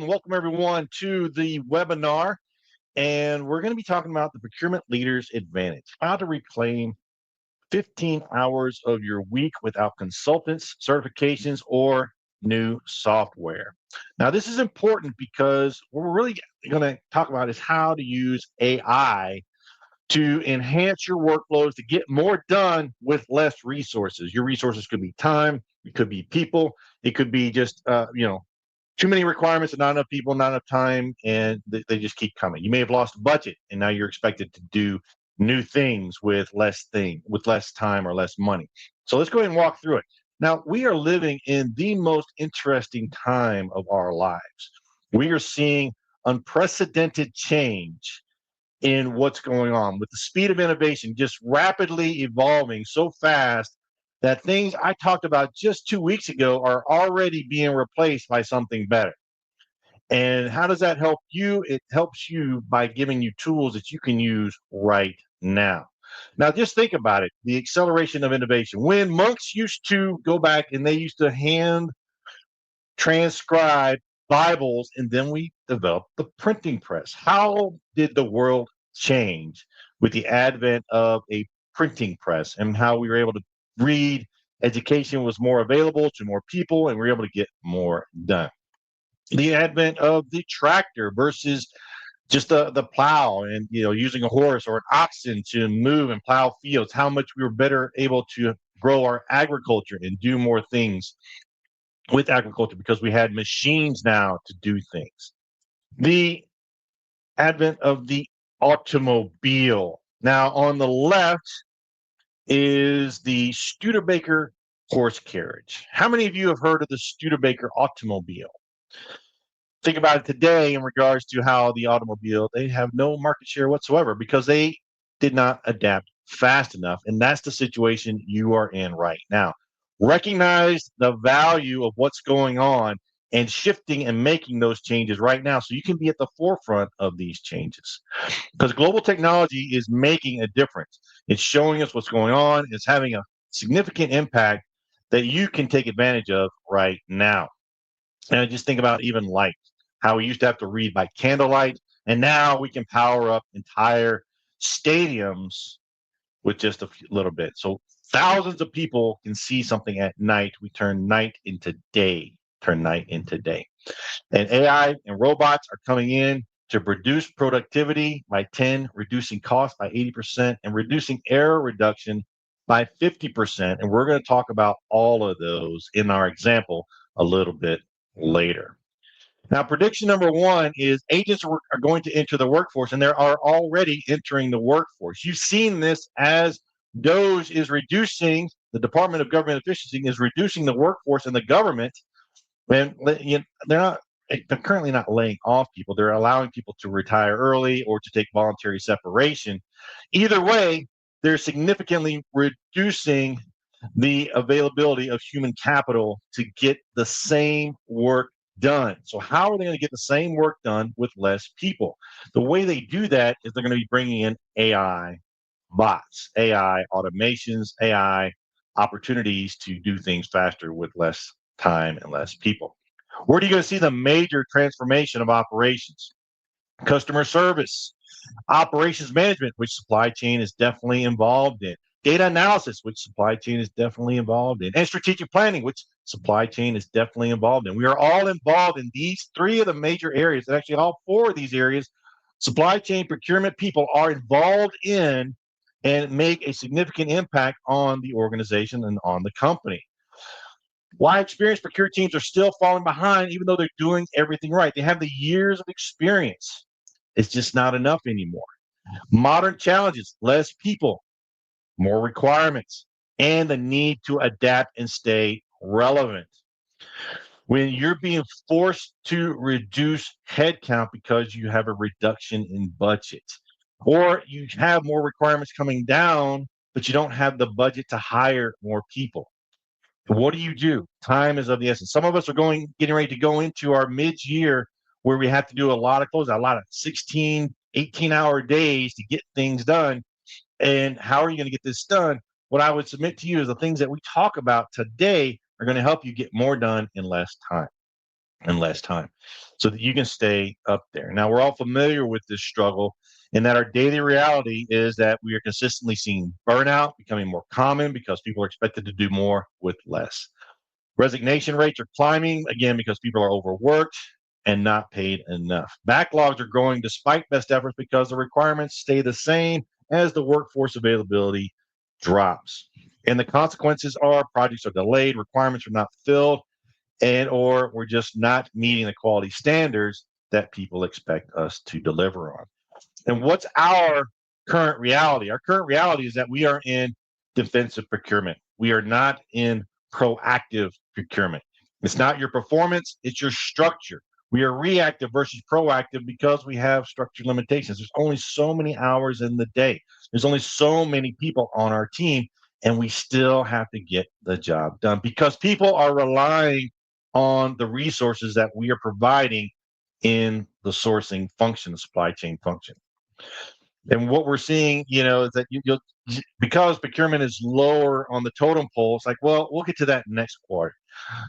Welcome everyone to the webinar. And we're going to be talking about the procurement leader's advantage, how to reclaim 15 hours of your week without consultants, certifications, or new software. Now, this is important because what we're really going to talk about is how to use AI to enhance your workflows to get more done with less resources. Your resources could be time, it could be people, it could be just too many requirements and not enough people, not enough time, and they just keep coming. You may have lost a budget, and now you're expected to do new things with less time or less money. So let's go ahead and walk through it. Now, we are living in the most interesting time of our lives. We are seeing unprecedented change in what's going on with the speed of innovation just rapidly evolving so fast that things I talked about just 2 weeks ago are already being replaced by something better. And how does that help you? It helps you by giving you tools that you can use right now. Now, just think about it, the acceleration of innovation. When monks used to go back and they used to hand transcribe Bibles, and then we developed the printing press. How did the world change with the advent of a printing press and how we were able to read? Education was more available to more people, and we were able to get more done. The advent of the tractor versus just the plow and using a horse or an oxen to move and plow fields, how much we were better able to grow our agriculture and do more things with agriculture because we had machines now to do things. The advent of the automobile. Now, on the left is the Studebaker horse carriage. How many of you have heard of the Studebaker automobile? Think about it today in regards to how the automobile, they have no market share whatsoever because they did not adapt fast enough. And that's the situation you are in right now. Recognize the value of what's going on and shifting and making those changes right now so you can be at the forefront of these changes. Because global technology is making a difference. It's showing us what's going on. It's having a significant impact that you can take advantage of right now. And just think about even light, how we used to have to read by candlelight, and now we can power up entire stadiums with just a little bit. So thousands of people can see something at night. We turn night into day, And AI and robots are coming in to reduce productivity by 10, reducing cost by 80%, and reducing error reduction by 50%. And we're going to talk about all of those in our example a little bit later. Now, prediction number one is agents are going to enter the workforce, and they are already entering the workforce. You've seen this as DOGE is reducing, the Department of Government Efficiency is reducing the workforce in the government. And they're currently not laying off people. They're allowing people to retire early or to take voluntary separation. Either way, they're significantly reducing the availability of human capital to get the same work done. So how are they going to get the same work done with less people? The way they do that is they're going to be bringing in AI bots, AI automations, AI opportunities to do things faster with less time and less people. Where are you going to see the major transformation of operations? Customer service, operations management, which supply chain is definitely involved in. Data analysis, which supply chain is definitely involved in. And strategic planning, which supply chain is definitely involved in. We are all involved in these three of the major areas, and actually all four of these areas, supply chain procurement people are involved in and make a significant impact on the organization and on the company. Why experienced procure teams are still falling behind, even though they're doing everything right. They have the years of experience. It's just not enough anymore. Modern challenges, less people, more requirements, and the need to adapt and stay relevant. When you're being forced to reduce headcount because you have a reduction in budget, or you have more requirements coming down, but you don't have the budget to hire more people. What do? Time is of the essence. Some of us are getting ready to go into our mid-year where we have to do a lot of closing, a lot of 16, 18-hour days to get things done. And how are you going to get this done? What I would submit to you is the things that we talk about today are going to help you get more done in less time. and less time so that you can stay up there. Now, we're all familiar with this struggle, and that our daily reality is that we are consistently seeing burnout becoming more common because people are expected to do more with less. Resignation rates are climbing again because people are overworked and not paid enough. Backlogs are growing despite best efforts because the requirements stay the same as the workforce availability drops. And the consequences are projects are delayed, requirements are not filled, and or we're just not meeting the quality standards that people expect us to deliver on. And what's our current reality? Our current reality is that we are in defensive procurement. We are not in proactive procurement. It's not your performance, it's your structure. We are reactive versus proactive because we have structure limitations. There's only so many hours in the day. There's only so many people on our team, and we still have to get the job done because people are relying on the resources that we are providing in the sourcing function, the supply chain function. And what we're seeing, is that you'll because procurement is lower on the totem pole. It's like, well, we'll get to that next quarter.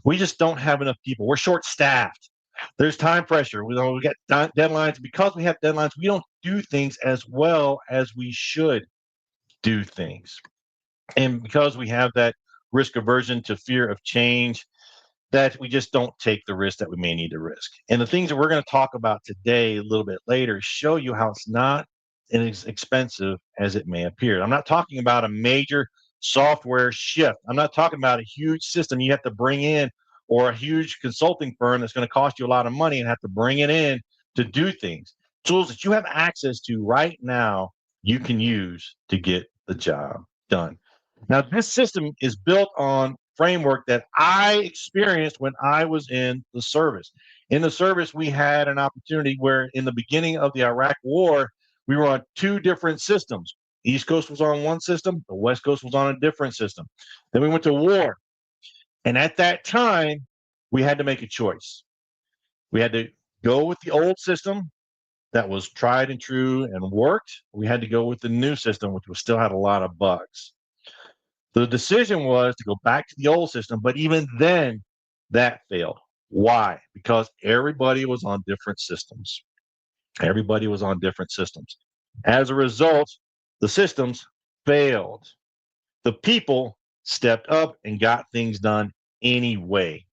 We just don't have enough people. We're short staffed. There's time pressure. We got deadlines. Because we have deadlines, we don't do things as well as we should do things. And because we have that risk aversion to fear of change, that we just don't take the risk that we may need to risk. And the things that we're going to talk about today, a little bit later, show you how it's not as expensive as it may appear. I'm not talking about a major software shift. I'm not talking about a huge system you have to bring in or a huge consulting firm that's going to cost you a lot of money and have to bring it in to do things. Tools that you have access to right now, you can use to get the job done. Now, this system is built on framework that I experienced when I was in the service. In the service, we had an opportunity where in the beginning of the Iraq War, we were on two different systems. East Coast was on one system, the West Coast was on a different system. Then we went to war. And at that time, we had to make a choice. We had to go with the old system that was tried and true and worked. We had to go with the new system, which was still had a lot of bugs. The decision was to go back to the old system, but even then, that failed. Why? Because everybody was on different systems. Everybody was on different systems. As a result, the systems failed. The people stepped up and got things done anyway.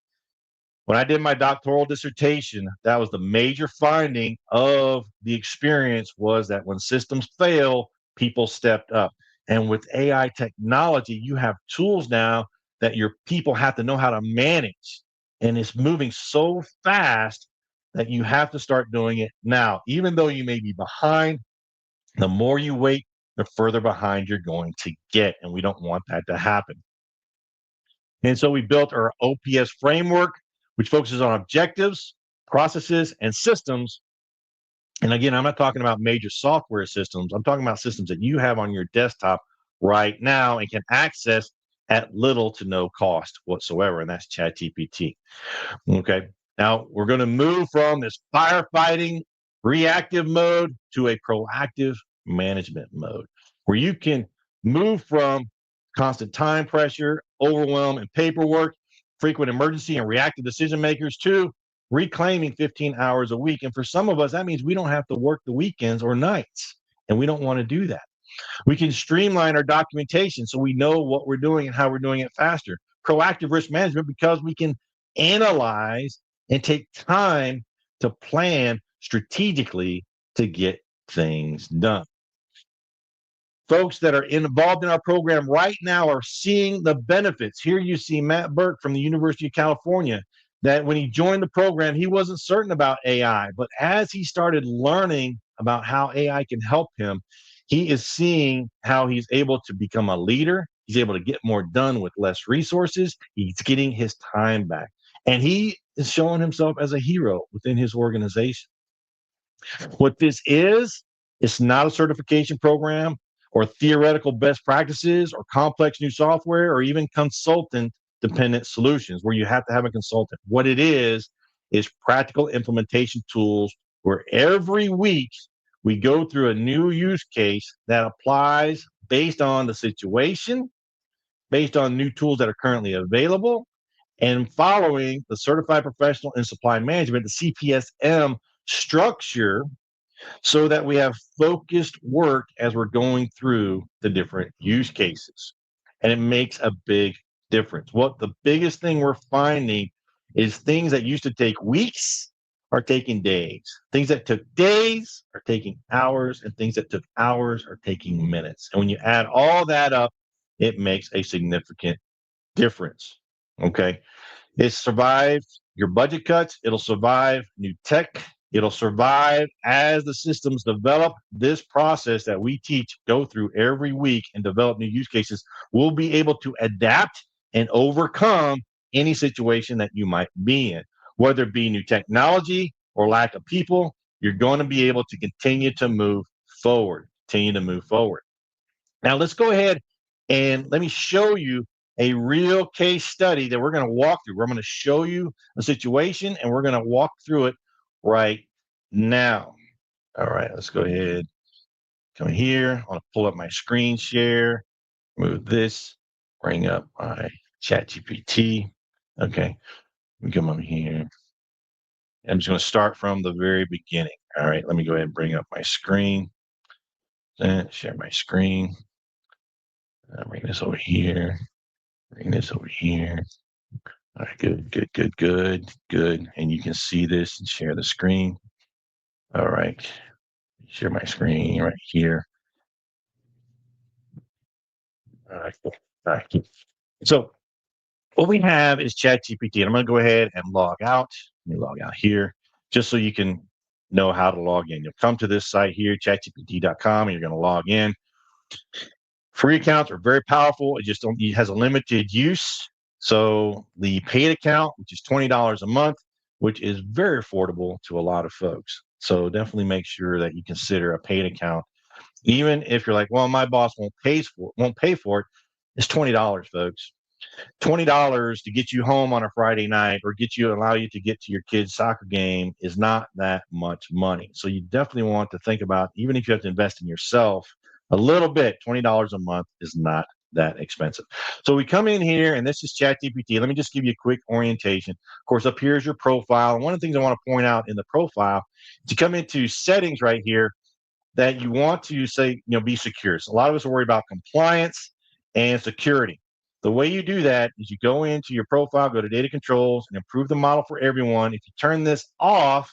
When I did my doctoral dissertation, that was the major finding of the experience was that when systems fail, people stepped up. And with AI technology, you have tools now that your people have to know how to manage. And it's moving so fast that you have to start doing it now. Even though you may be behind, the more you wait, the further behind you're going to get. And we don't want that to happen. And so we built our OPS framework, which focuses on objectives, processes, and systems. And again, I'm not talking about major software systems. I'm talking about systems that you have on your desktop right now and can access at little to no cost whatsoever. And that's ChatGPT. Okay. Now we're going to move from this firefighting reactive mode to a proactive management mode where you can move from constant time pressure, overwhelm, and paperwork, frequent emergency and reactive decision makers to reclaiming 15 hours a week. And for some of us, that means we don't have to work the weekends or nights, and we don't want to do that. We can streamline our documentation so we know what we're doing and how we're doing it faster. Proactive risk management because we can analyze and take time to plan strategically to get things done. Folks that are involved in our program right now are seeing the benefits. Here you see Matt Burke from the University of California, that when he joined the program, he wasn't certain about AI, but as he started learning about how AI can help him, he is seeing how he's able to become a leader. He's able to get more done with less resources. He's getting his time back. And he is showing himself as a hero within his organization. What this is, it's not a certification program or theoretical best practices or complex new software or even consultant dependent solutions where you have to have a consultant. What it is practical implementation tools where every week we go through a new use case that applies based on the situation, based on new tools that are currently available, and following the Certified Professional in Supply Management, the CPSM structure, so that we have focused work as we're going through the different use cases. And it makes a big difference. What the biggest thing we're finding is things that used to take weeks are taking days. Things that took days are taking hours, and things that took hours are taking minutes. And when you add all that up, it makes a significant difference. Okay. It survived your budget cuts. It'll survive new tech. It'll survive as the systems develop. This process that we teach, go through every week and develop new use cases, will be able to adapt and overcome any situation that you might be in. Whether it be new technology or lack of people, you're going to be able to continue to move forward. Continue to move forward. Now, let's go ahead and let me show you a real case study that we're going to walk through. We're going to show you a situation and we're going to walk through it right now. All right, let's go ahead. Come here. I want to pull up my screen share, move this, bring up my chat GPT. Okay, let me come over here. I'm just going to start from the very beginning. All right, let me go ahead and bring up my screen. Share my screen. Bring this over here. Bring this over here. All right, good. And you can see this and share the screen. All right, share my screen right here. All right, cool. All right, cool. So what we have is ChatGPT, and I'm going to go ahead and log out. Let me log out here, just so you can know how to log in. You'll come to this site here, chatgpt.com, and you're going to log in. Free accounts are very powerful. It has a limited use. So the paid account, which is $20 a month, which is very affordable to a lot of folks. So definitely make sure that you consider a paid account, even if you're like, well, my boss won't pay for it. It's $20, folks. $20 to get you home on a Friday night or allow you to get to your kid's soccer game is not that much money. So you definitely want to think about, even if you have to invest in yourself a little bit, $20 a month is not that expensive. So we come in here, and this is ChatGPT. Let me just give you a quick orientation. Of course, up here is your profile. And one of the things I want to point out in the profile, to come into settings right here, that you want to say, be secure. So a lot of us are worried about compliance and security. The way you do that is you go into your profile, go to data controls, and improve the model for everyone. If you turn this off,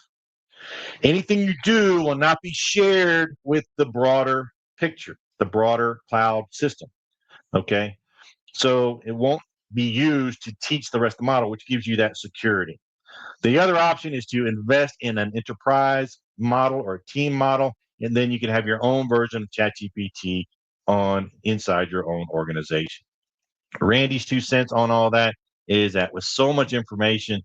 anything you do will not be shared with the broader picture, the broader cloud system. Okay. So it won't be used to teach the rest of the model, which gives you that security. The other option is to invest in an enterprise model or a team model, and then you can have your own version of ChatGPT inside your own organization. Randy's 2 cents on all that is that with so much information,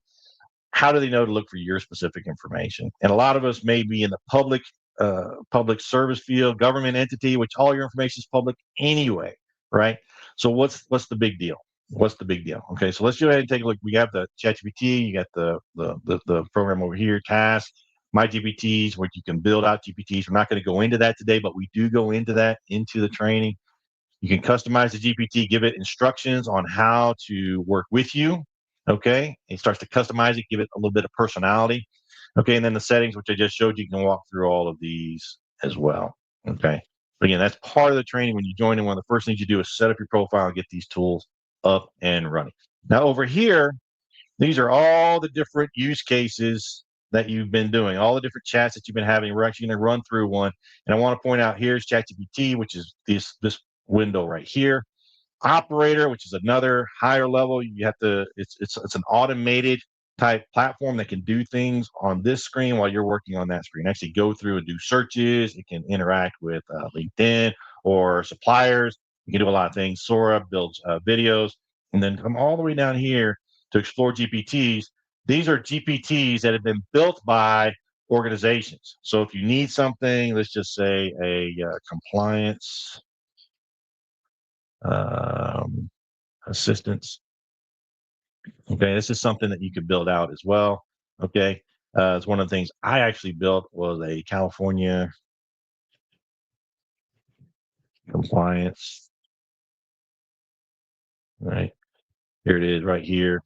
how do they know to look for your specific information? And a lot of us may be in the public service field, government entity, which all your information is public anyway, right? So what's the big deal? What's the big deal? Okay, so let's go ahead and take a look. We have the ChatGPT, you got the program over here, Task, My GPTs, where you can build out GPTs. We're not going to go into that today, but we do go into that into the training. You can customize the GPT, give it instructions on how to work with you. Okay, it starts to customize it, give it a little bit of personality. Okay, and then the settings, which I just showed you, can walk through all of these as well. Okay, but again, that's part of the training. When you join in, one of the first things you do is set up your profile and get these tools up and running. Now over here, these are all the different use cases that you've been doing, all the different chats that you've been having. We're actually going to run through one, and I want to point out here's ChatGPT, which is this window right here. Operator, which is another higher level. You have to. It's an automated type platform that can do things on this screen while you're working on that screen. Actually, go through and do searches. It can interact with LinkedIn or suppliers. You can do a lot of things. Sora builds videos, and then come all the way down here to explore GPTs. These are GPTs that have been built by organizations. So if you need something, let's just say a compliance assistance. Okay, this is something that you could build out as well. Okay, it's one of the things I actually built was a California compliance. Right here it is, right here.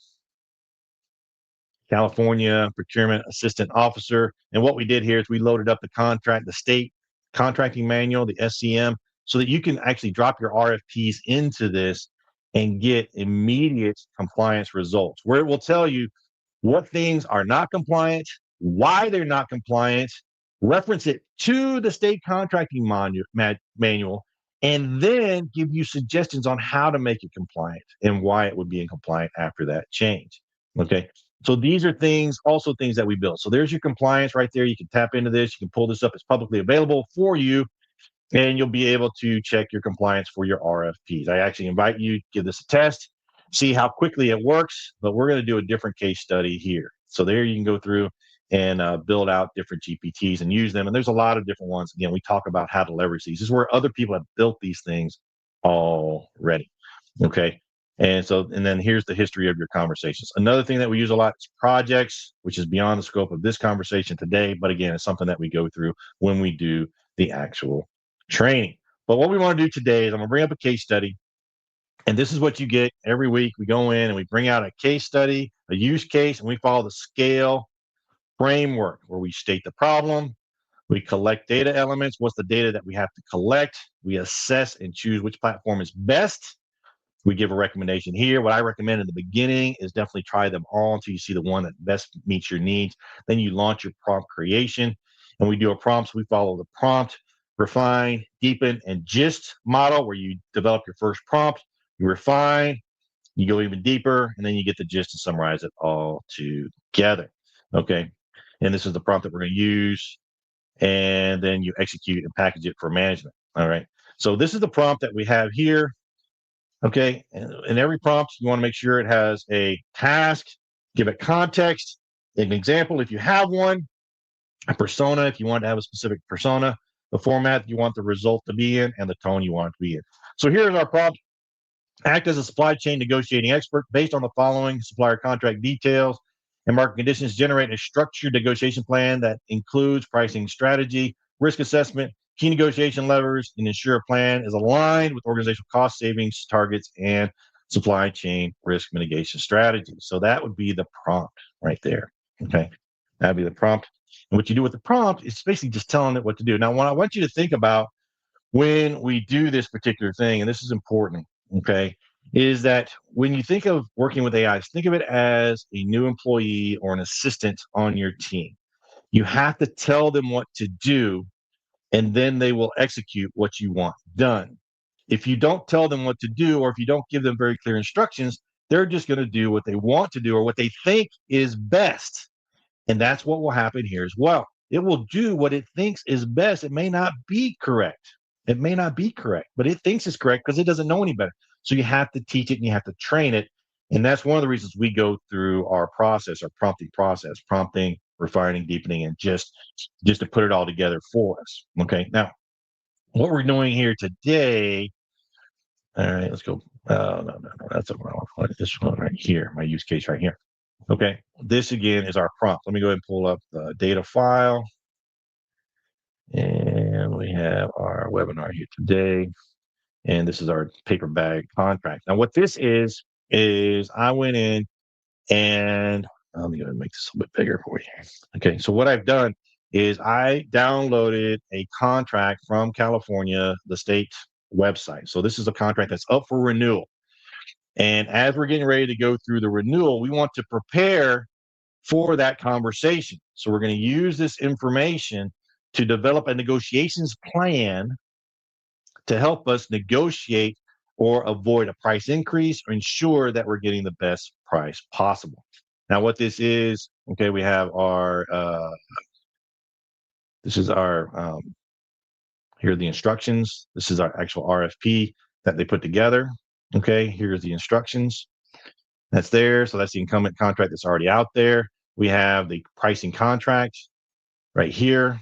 California Procurement Assistant Officer. And what we did here is we loaded up the state contracting manual, the SCM, so that you can actually drop your RFPs into this and get immediate compliance results, where it will tell you what things are not compliant, why they're not compliant, reference it to the state contracting manual, and then give you suggestions on how to make it compliant and why it would be incompliant after that change. Okay. So these are also things that we build. So there's your compliance right there. You can tap into this. You can pull this up. It's publicly available for you, and you'll be able to check your compliance for your RFPs. I actually invite you to give this a test, see how quickly it works, but we're going to do a different case study here. So there you can go through and build out different GPTs and use them. And there's a lot of different ones. Again, we talk about how to leverage these. This is where other people have built these things already. Okay. And then here's the history of your conversations. Another thing that we use a lot is projects, which is beyond the scope of this conversation today. But again, it's something that we go through when we do the actual training. But what we want to do today is I'm going to bring up a case study. And this is what you get every week. We go in and we bring out a case study, a use case, and we follow the scale framework where we state the problem. We collect data elements. What's the data that we have to collect? We assess and choose which platform is best. We give a recommendation here. What I recommend in the beginning is definitely try them all until you see the one that best meets your needs. Then you launch your prompt creation, and we do a prompt. So we follow the prompt, refine, deepen, and gist model, where you develop your first prompt, you refine, you go even deeper, and then you get the gist and summarize it all together. Okay. And this is the prompt that we're going to use. And then you execute and package it for management. All right. So this is the prompt that we have here. Okay. And in every prompt, you want to make sure it has a task, give it context, an example if you have one, a persona if you want to have a specific persona, the format you want the result to be in, and the tone you want it to be in. So here's our prompt. Act as a supply chain negotiating expert based on the following supplier contract details and market conditions. Generate a structured negotiation plan that includes pricing strategy, risk assessment, key negotiation levers, and ensure a plan is aligned with organizational cost savings targets and supply chain risk mitigation strategies. So that would be the prompt right there. Okay. That'd be the prompt. And what you do with the prompt is basically just telling it what to do. Now, what I want you to think about when we do this particular thing, and this is important, okay, is that when you think of working with AIs, think of it as a new employee or an assistant on your team. You have to tell them what to do, and then they will execute what you want done. If you don't tell them what to do, or if you don't give them very clear instructions, they're just going to do what they want to do or what they think is best. And that's what will happen here as well. It will do what it thinks is best. It may not be correct. It may not be correct, but it thinks it's correct because it doesn't know any better. So you have to teach it and you have to train it. And that's one of the reasons we go through our process, our prompting process, prompting, refining, deepening, and just to put it all together for us. Okay. Now, what we're doing here today. All right, let's go. No, that's the wrong one. This one right here, my use case right here. Okay, this again is our prompt. Let me go ahead and pull up the data file. And we have our webinar here today. And this is our paper bag contract. Now, what this is I went in and let me go ahead and make this a little bit bigger for you. Okay, so what I've done is I downloaded a contract from California, the state website. So this is a contract that's up for renewal. And as we're getting ready to go through the renewal, we want to prepare for that conversation. So we're going to use this information to develop a negotiations plan to help us negotiate or avoid a price increase or ensure that we're getting the best price possible. Now, what this is, okay, we have our, this is our, here are the instructions. This is our actual RFP that they put together. Okay, here's the instructions. That's there. So that's the incumbent contract that's already out there. We have the pricing contract right here.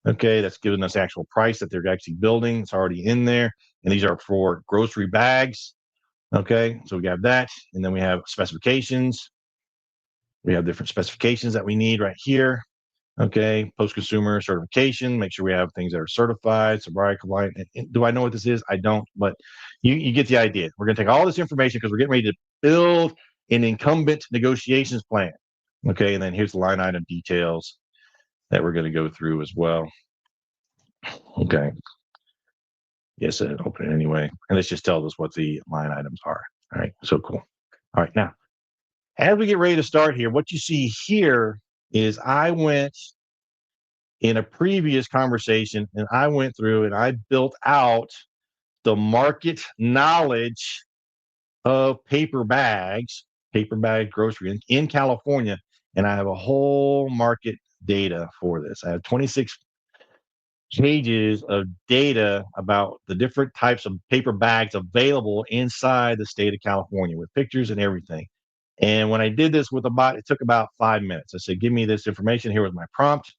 Okay, that's giving us the actual price that they're actually building. It's already in there. And these are for grocery bags. Okay, so we have that. And then we have specifications. We have different specifications that we need right here. Okay, post-consumer certification, make sure we have things that are certified, sobriety compliant. Do I know what this is? I don't, but you get the idea. We're going to take all this information because we're getting ready to build an incumbent negotiations plan. Okay, and then here's the line item details that we're going to go through as well. Okay. Yes, open it anyway. And this just tells us what the line items are. All right, so cool. All right, now, as we get ready to start here, what you see here is I went in a previous conversation and I went through and I built out the market knowledge of paper bags, paper bag grocery in California. And I have a whole market data for this. I have 26 pages of data about the different types of paper bags available inside the state of California with pictures and everything. And when I did this with a bot, it took about 5 minutes. I said, give me this information. Here was my prompt,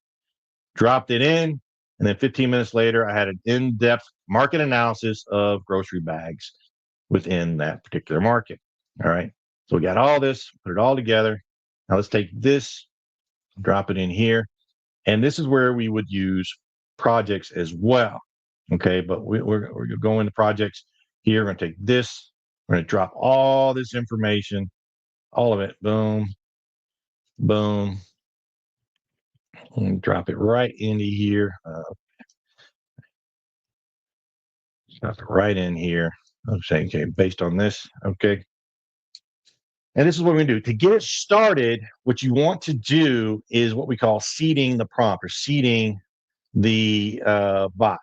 dropped it in. And then 15 minutes later, I had an in-depth market analysis of grocery bags within that particular market. All right. So we got all this, put it all together. Now let's take this, drop it in here. And this is where we would use projects as well. Okay. But we're going to go into projects here. We're going to take this. We're going to drop all this information, all of it. Boom, boom. And drop it right into here. Drop it right in here. Okay. Based on this. Okay. And this is what we're going to do. To get it started, what you want to do is what we call seeding the prompt or seeding the bot.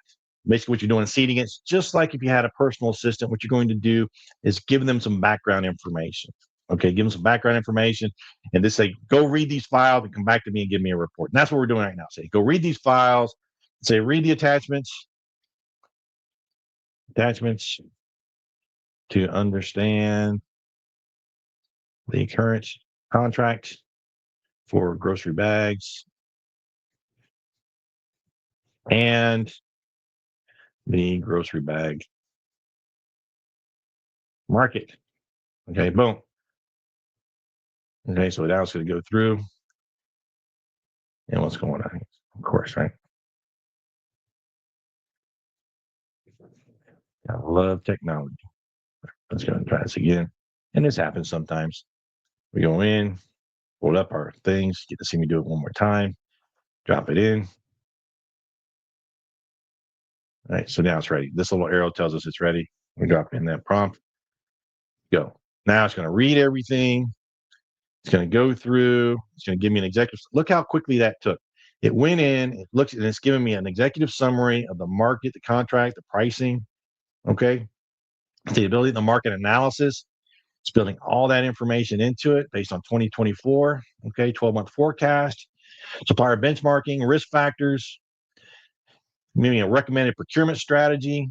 Basically, what you're doing is seeding it. It's just like if you had a personal assistant, what you're going to do is give them some background information. Okay, give them some background information and just say, go read these files and come back to me and give me a report. And that's what we're doing right now. Say, go read these files, say, read the attachments to understand the current contract for grocery bags and the grocery bag market. Okay, boom. Okay, so now it's going to go through and what's going on, of course, right? I love technology. Let's go and try this again. And this happens sometimes. We go in, hold up our things, get to see me do it one more time, drop it in. All right, so now it's ready. This little arrow tells us it's ready. We drop in that prompt, go. Now it's going to read everything. It's going to go through. It's going to give me an executive. Look how quickly that took. It went in, it looks, and it's giving me an executive summary of the market, the contract, the pricing. Okay. The ability, the market analysis. It's building all that information into it based on 2024. Okay. 12-month forecast, supplier benchmarking, risk factors, maybe a recommended procurement strategy.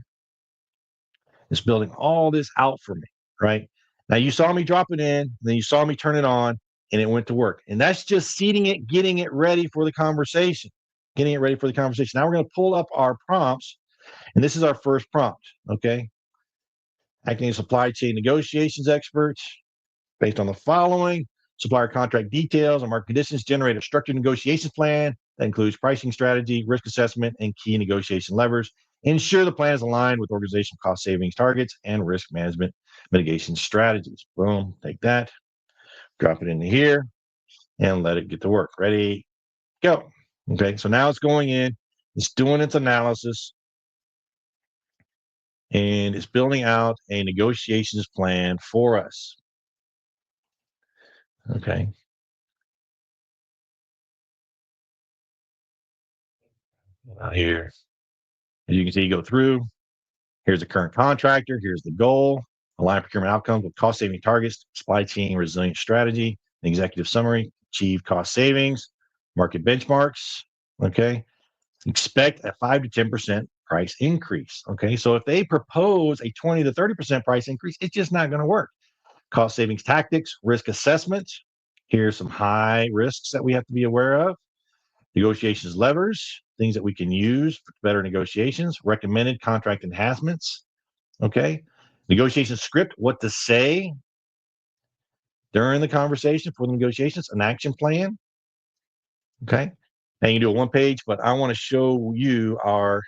It's building all this out for me. Right. Now you saw me drop it in, then you saw me turn it on, and it went to work. And that's just seeding it, getting it ready for the conversation. Getting it ready for the conversation. Now we're going to pull up our prompts, and this is our first prompt. Okay. Acting as supply chain negotiations experts based on the following: supplier contract details and market conditions, generate a structured negotiations plan that includes pricing strategy, risk assessment, and key negotiation levers. Ensure the plan is aligned with organizational cost savings targets and risk management mitigation strategies. Boom, take that, drop it into here, and let it get to work. Ready, go. Okay, so now it's going in, it's doing its analysis, and it's building out a negotiations plan for us. Okay. Here, as you can see, you go through. Here's the current contractor. Here's the goal. Align procurement outcomes with cost-saving targets, supply chain resilient strategy, an executive summary, achieve cost savings, market benchmarks. Okay. Expect a 5 to 10% price increase. Okay. So if they propose a 20 to 30% price increase, it's just not going to work. Cost savings tactics, risk assessment. Here's some high risks that we have to be aware of. Negotiations levers, things that we can use for better negotiations, recommended contract enhancements. Okay. Negotiation script, what to say during the conversation for the negotiations, an action plan. Okay. Now you can do a one page, but I want to show you our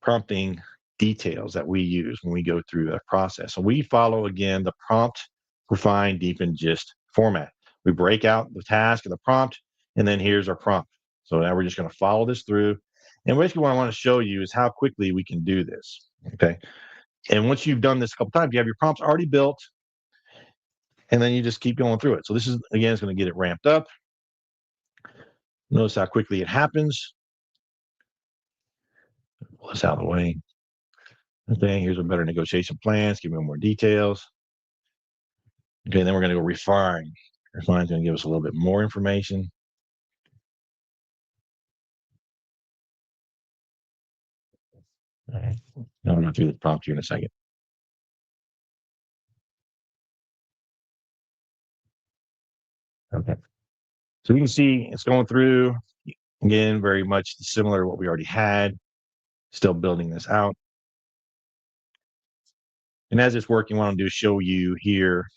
prompting details that we use when we go through that process. So we follow, again, the prompt, refine, deepen, gist format. We break out the task and the prompt, and then here's our prompt. So now we're just going to follow this through. And basically what I want to show you is how quickly we can do this, okay? And once you've done this a couple times, you have your prompts already built, and then you just keep going through it. So this is, again, it's going to get it ramped up. Notice how quickly it happens. Pull this out of the way. Okay, here's a better negotiation plans, give me more details. Okay, then we're going to go refine. Refine is going to give us a little bit more information. All right. Now I'm going to do the prompt here in a second. Okay. So you can see it's going through, again, very much similar to what we already had. Still building this out. And as it's working, what I'm going to do is show you here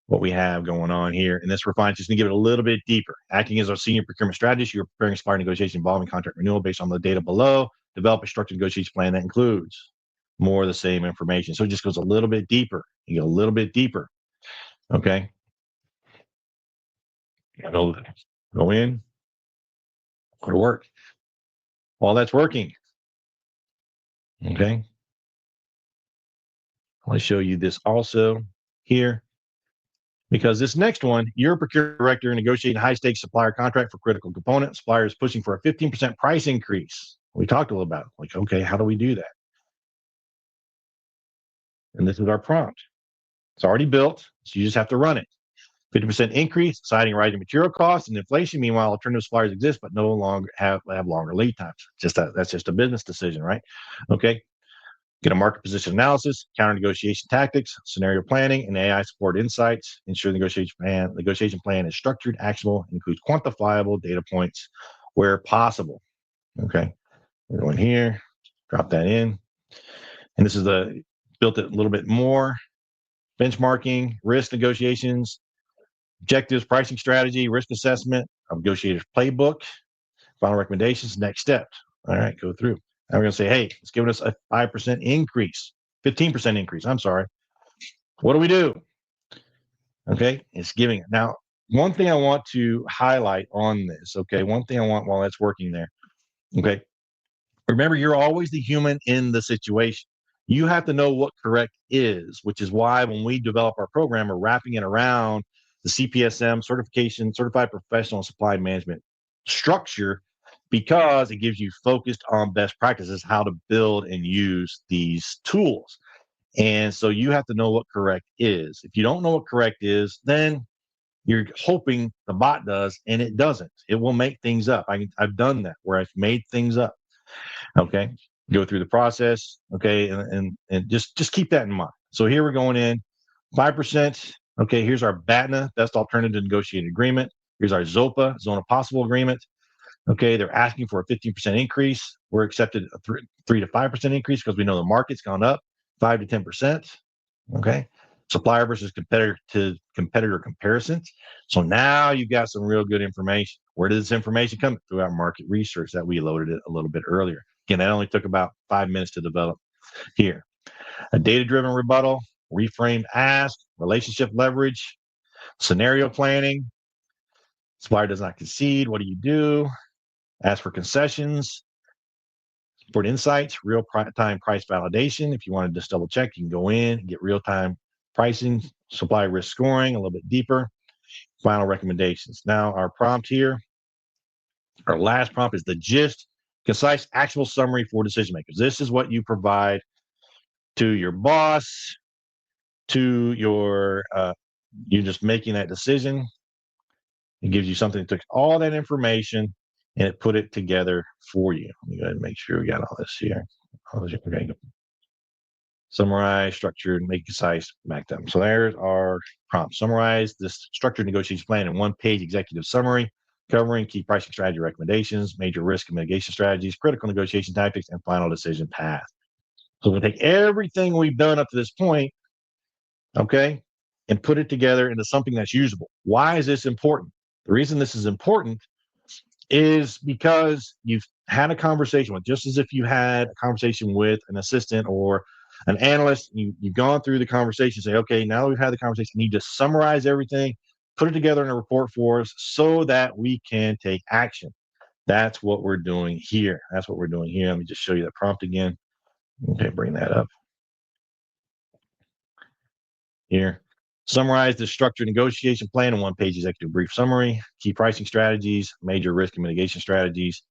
what we have going on here. And this refine just going to give it a little bit deeper. Acting as our senior procurement strategist, you're preparing a supplier negotiation involving contract renewal based on the data below. Develop a structured negotiation plan that includes more of the same information. So it just goes a little bit deeper. You go a little bit deeper. Okay. Go in, go to work. While that's working. Okay. I want to show you this also here, because this next one, you're a procurement director negotiating a high-stakes supplier contract for critical components. Supplier is pushing for a 15% price increase. We talked a little about it. Like, okay, how do we do that? And this is our prompt. It's already built, so you just have to run it. 50% increase, citing rising material costs and inflation. Meanwhile, alternative suppliers exist, but no longer have longer lead times. That's just a business decision, right? Okay. Get a market position analysis, counter negotiation tactics, scenario planning, and AI support insights. Ensure the negotiation plan is structured, actionable, includes quantifiable data points where possible. Okay, we're going here, drop that in, and this is built it a little bit more. Benchmarking, risk negotiations, objectives, pricing strategy, risk assessment, negotiator's playbook, final recommendations, next steps. All right, go through. Now we're going to say, hey, it's giving us a 5% increase, 15% increase. I'm sorry. What do we do? Okay, it's giving it. Now, one thing I want to highlight on this, okay, one thing I want while that's working there, okay, remember, you're always the human in the situation. You have to know what correct is, which is why when we develop our program, we're wrapping it around the CPSM certification, certified professional supply management structure, because it gives you focused on best practices, how to build and use these tools. And so you have to know what correct is. If you don't know what correct is, then you're hoping the bot does, and it doesn't. It will make things up. I've done that where I've made things up. Okay, go through the process. Okay, and just keep that in mind. So here we're going in 5%. Okay, here's our BATNA, best alternative negotiated agreement. Here's our ZOPA, zone of possible agreement. Okay, they're asking for a 15% increase. We're accepted a 3 to 5% increase because we know the market's gone up 5 to 10%. Okay, supplier versus competitor comparisons. So now you've got some real good information. Where did this information come? Through our market research that we loaded it a little bit earlier. Again, that only took about 5 minutes to develop here. A data-driven rebuttal, reframe ask, relationship leverage, scenario planning. Supplier does not concede. What do you do? Ask for concessions, support insights, real-time price validation. If you want to just double check, you can go in and get real-time pricing, supply risk scoring, a little bit deeper, final recommendations. Now our prompt here, our last prompt is the gist, concise, actual summary for decision makers. This is what you provide to your boss, to your, you're just making that decision. It gives you something that took all that information and it put it together for you. Let me go ahead and make sure we got all this here. Okay. Summarize, structured, make concise, backed up. So there's our prompt. Summarize this structured negotiation plan in one-page executive summary, covering key pricing strategy recommendations, major risk and mitigation strategies, critical negotiation tactics, and final decision path. So we take everything we've done up to this point, okay, and put it together into something that's usable. Why is this important? The reason this is important is because you've had a conversation with, just as if you had a conversation with an assistant or an analyst, you've gone through the conversation, say, okay, now that we've had the conversation, you just summarize everything, put it together in a report for us so that we can take action. That's what we're doing here. That's what we're doing here. Let me just show you the prompt again. Okay, bring that up here. Summarize the structured negotiation plan in one-page executive brief summary, key pricing strategies, major risk and mitigation strategies,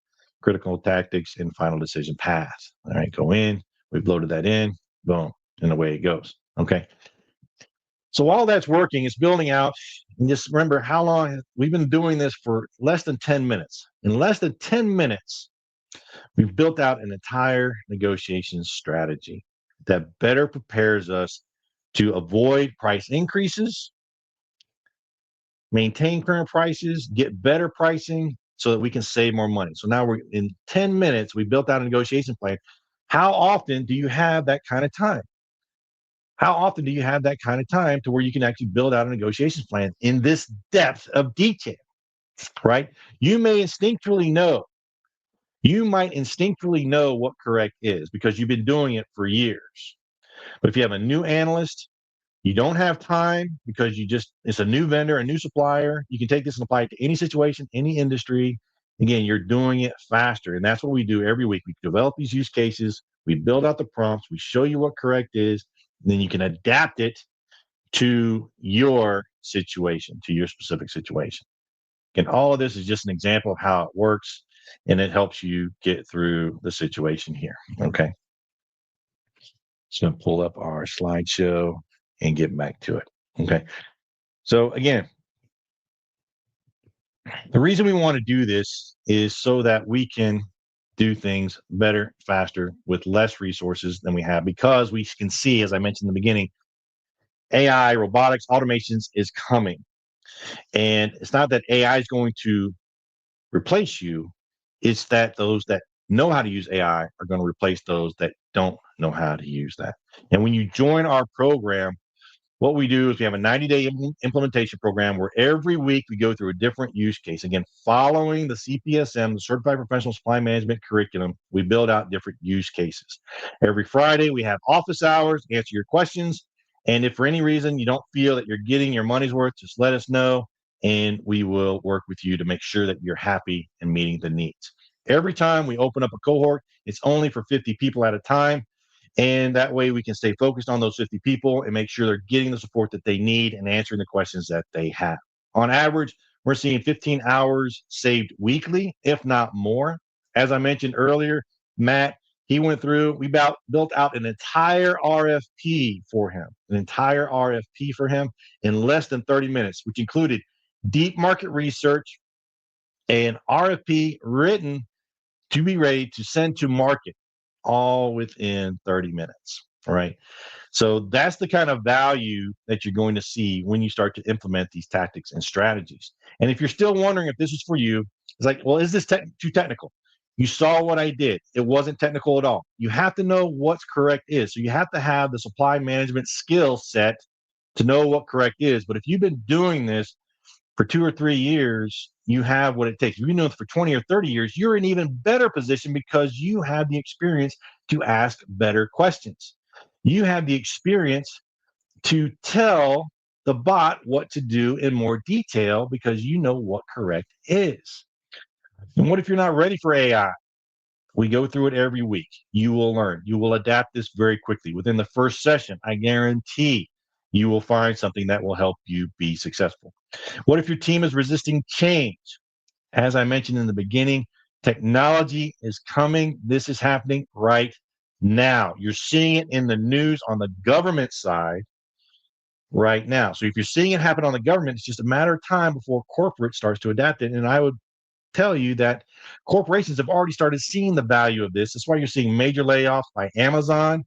critical tactics, and final decision paths. All right, go in. We've loaded that in. Boom, and away it goes. Okay. So while that's working, it's building out. And just remember how long we've been doing this for less than 10 minutes. In less than 10 minutes, we've built out an entire negotiation strategy that better prepares us to avoid price increases, maintain current prices, get better pricing so that we can save more money. So now we're in 10 minutes, we built out a negotiation plan. How often do you have that kind of time? How often do you have that kind of time to where you can actually build out a negotiation plan in this depth of detail, right? You may instinctually know, you might instinctually know what correct is because you've been doing it for years. But if you have a new analyst, you don't have time because it's a new vendor, a new supplier. You can take this and apply it to any situation, any industry. Again, you're doing it faster. And that's what we do every week. We develop these use cases, we build out the prompts, we show you what correct is, and then you can adapt it to your situation, to your specific situation. And all of this is just an example of how it works, and it helps you get through the situation here. Okay. Just going to pull up our slideshow and get back to it. Okay. So again, the reason we want to do this is so that we can do things better, faster, with less resources than we have, because we can see, as I mentioned in the beginning, AI, robotics, automations is coming. And it's not that AI is going to replace you. It's that those that know how to use AI are going to replace those that don't know how to use that. And when you join our program, what we do is we have a 90-day implementation program where every week we go through a different use case. Again, following the CPSM, the Certified Professional Supply Management Curriculum, we build out different use cases. Every Friday, we have office hours, answer your questions. And if for any reason you don't feel that you're getting your money's worth, just let us know, and we will work with you to make sure that you're happy and meeting the needs. Every time we open up a cohort, it's only for 50 people at a time. And that way we can stay focused on those 50 people and make sure they're getting the support that they need and answering the questions that they have. On average, we're seeing 15 hours saved weekly, if not more. As I mentioned earlier, Matt, he went through, we built out an entire RFP for him, in less than 30 minutes, which included deep market research, an RFP written to be ready to send to market, all within 30 minutes. All right. So that's the kind of value that you're going to see when you start to implement these tactics and strategies. And if you're still wondering if this is for you, it's like, well, is this too technical? You saw what I did. It wasn't technical at all. You have to know what's correct is. So you have to have the supply management skill set to know what correct is. But if you've been doing this for 2 or 3 years, you have what it takes. If you've been doing it for 20 or 30 years, you're in even better position because you have the experience to ask better questions. You have the experience to tell the bot what to do in more detail because you know what correct is. And what if you're not ready for AI? We go through it every week. You will learn. You will adapt this very quickly. Within the first session, I guarantee you will find something that will help you be successful. What if your team is resisting change? As I mentioned in the beginning, technology is coming. This is happening right now. You're seeing it in the news on the government side right now. So if you're seeing it happen on the government, it's just a matter of time before corporate starts to adapt it. And I would tell you that corporations have already started seeing the value of this. That's why you're seeing major layoffs by Amazon,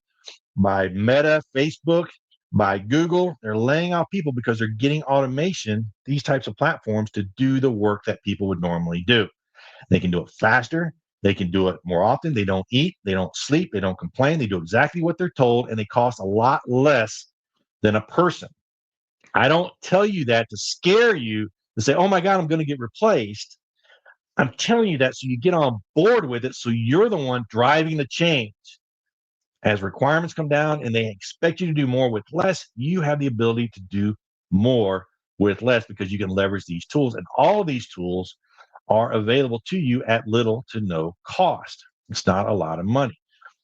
by Meta, Facebook, by Google. They're laying off people because they're getting automation, these types of platforms, to do the work that people would normally do. They can do it faster. They can do it more often. They don't eat. They don't sleep. They don't complain. They do exactly what they're told, and they cost a lot less than a person. I don't tell you that to scare you, to say, oh my God, I'm going to get replaced. I'm telling you that so you get on board with it, so you're the one driving the change. As requirements come down and they expect you to do more with less, you have the ability to do more with less because you can leverage these tools. And all of these tools are available to you at little to no cost. It's not a lot of money.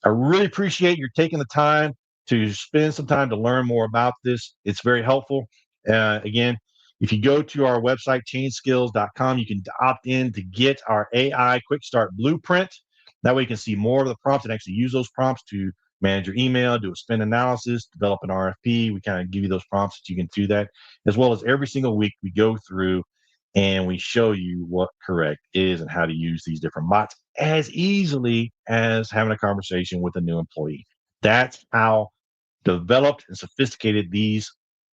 I really appreciate your taking the time to spend some time to learn more about this. It's very helpful. Again, if you go to our website, changeskills.com, you can opt in to get our AI Quick Start Blueprint. That way you can see more of the prompts and actually use those prompts to manage your email, do a spend analysis, develop an RFP. We kind of give you those prompts that you can do that, as well as every single week we go through and we show you what correct is and how to use these different bots as easily as having a conversation with a new employee. That's how developed and sophisticated these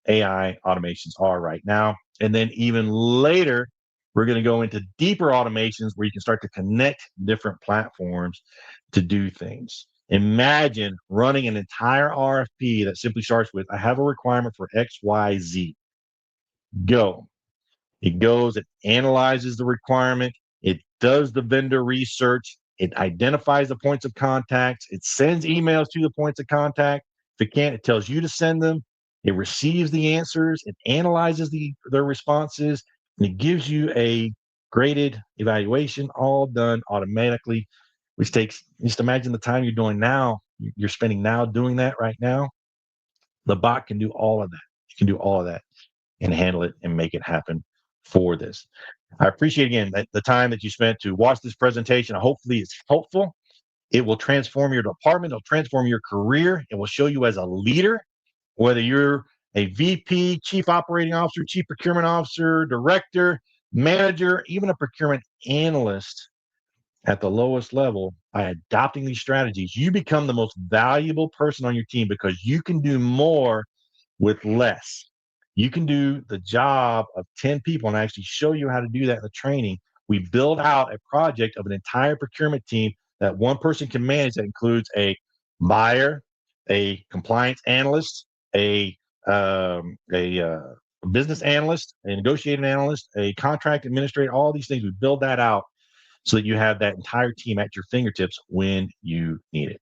AI automations are right now. And then even later, we're going to go into deeper automations where you can start to connect different platforms to do things. Imagine running an entire RFP that simply starts with, I have a requirement for XYZ. Go. It goes, it analyzes the requirement, it does the vendor research, it identifies the points of contact, it sends emails to the points of contact. If it can't, it tells you to send them. It receives the answers, it analyzes their responses, and it gives you a graded evaluation, all done automatically, which takes, just imagine the time you're doing now, you're spending now doing that right now. The bot can do all of that. It can do all of that and handle it and make it happen for this. I appreciate again the time that you spent to watch this presentation. Hopefully it's helpful. It will transform your department. It'll transform your career. It will show you as a leader, whether you're a VP, chief operating officer, chief procurement officer, director, manager, even a procurement analyst at the lowest level. By adopting these strategies, you become the most valuable person on your team because you can do more with less. You can do the job of 10 people and actually show you how to do that in the training. We build out a project of an entire procurement team that one person can manage. That includes a buyer, a compliance analyst, a business analyst, a negotiating analyst, a contract administrator, all these things. We build that out so that you have that entire team at your fingertips when you need it.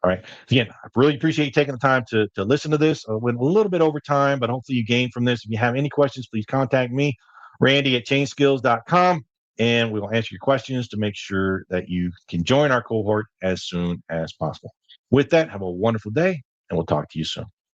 All right. Again, I really appreciate you taking the time to listen to this. Went a little bit over time, but hopefully you gained from this. If you have any questions, please contact me, Randy at changeskills.com, and we will answer your questions to make sure that you can join our cohort as soon as possible. With that, have a wonderful day, and we'll talk to you soon.